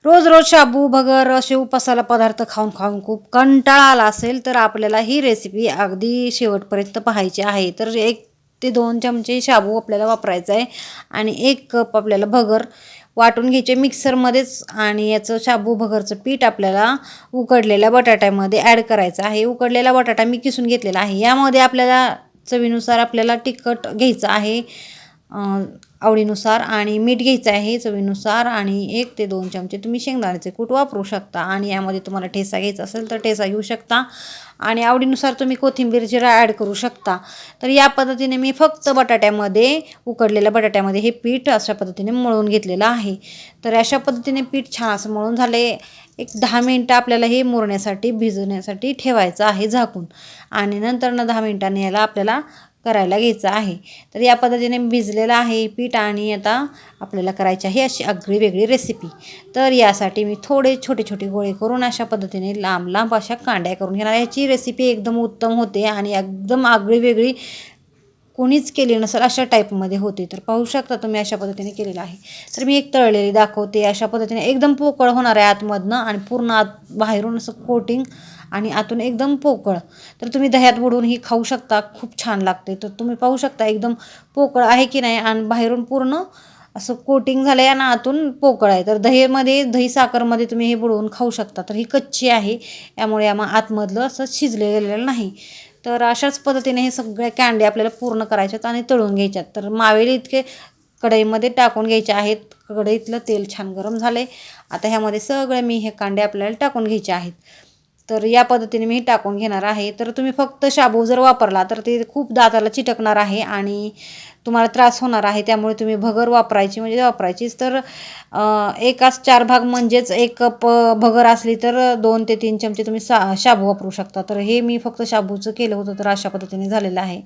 रोज रोज शाबू भगर असे उपासाला पदार्थ खाऊन खाऊन खूप कंटाळा आला असेल तर आपल्याला ही रेसिपी अगदी शेवटपर्यंत पाहायची आहे. तर 1 ते 2 चमचे शाबू आपल्याला वापरायचा आहे आणि 1 कप आपल्याला भगर वाटून घ्यायचे मिक्सरमध्येच आणि याचं शाबू भगरचं पीठ आपल्याला उकडलेल्या बटाट्यामध्ये ॲड करायचं आहे. उकडलेला बटाटा मी किसून घेतलेला आहे. यामध्ये आपल्याला चवीनुसार आपल्याला तिखट घ्यायचं आहे, आवडीनुसार, आणि मीठ घ्यायचं आहे चवीनुसार, आणि 1 ते 2 चमचे तुम्ही शेंगदाण्याचे कूट वापरू शकता. आणि यामध्ये तुम्हाला ठेचा घ्यायचा असेल तर ठेचा घेऊ शकता आणि आवडीनुसार तुम्ही कोथिंबीर जिरा ॲड करू शकता. तर या पद्धतीने मी फक्त उकडलेल्या बटाट्यामध्ये हे पीठ अशा पद्धतीने मळून घेतलेलं आहे. तर अशा पद्धतीने पीठ छान असं मळून झाले. 10 मिनटं आपल्याला हे मुरण्यासाठी भिजवण्यासाठी ठेवायचं आहे झाकून, आणि नंतर 10 मिनटांनी याला आपल्याला करायला घ्यायचं आहे. तर या पद्धतीने भिजलेलं आहे पीठ आणि आता आपल्याला करायची आहे अशी आगळी वेगळी रेसिपी. तर यासाठी मी थोडे छोटे छोटे गोळे करून अशा पद्धतीने लांब लांब अशा कांड्या करून घेणार. याची रेसिपी एकदम उत्तम होते आणि एकदम आगळी वेगळी कोणीच केली नसेल अशा टाईपमध्ये होते. तर पाहू शकता तुम्ही अशा पद्धतीने केलेलं आहे. तर मी एक तळलेली दाखवते. अशा पद्धतीने एकदम पोकळ होणार आहे आतमधनं, आणि पूर्ण बाहेरून असं कोटिंग आणि आतून एकदम पोकळ. तर तुम्ही दह्यात बुडवून ही खाऊ शकता, खूप छान लागते. तर तुम्ही पाहू शकता एकदम पोकळ आहे की नाही, आणि बाहेरून पूर्ण असं कोटिंग झालं आहे आणि आतून पोकळ आहे. तर दही साखरमध्ये तुम्ही हे बुडवून खाऊ शकता. तर ही कच्ची आहे, यामुळे आतमधलं असं शिजलेलं नाही. तर अशाच पद्धतीने हे सगळ्या कँडी आपल्याला पूर्ण करायच्यात आणि तळून घ्यायच्यात. तर मावेली इतके कढईमध्ये टाकून घ्यायचे आहेत. कढईतलं तेल छान गरम झाले. आता ह्यामध्ये सगळे मी हे कांडे आपल्याला टाकून घ्यायचे आहेत. तर या पद्धतीने मी टाकून घेणार आहे. तर तुम्ही फक्त शाबू जर वापरला तर ते खूप दाताला चिटकणार आहे आणि तुम्हाला त्रास होणार आहे. त्यामुळे तुम्ही भगर वापरायचीच. तर 4 भाग म्हणजेच 1 कप भगर असली तर 2 ते 3 चमचे तुम्ही शाबू वापरू शकता. तर हे मी फक्त शाबूचं केलं होतं, तर अशा पद्धतीने झालेलं आहे.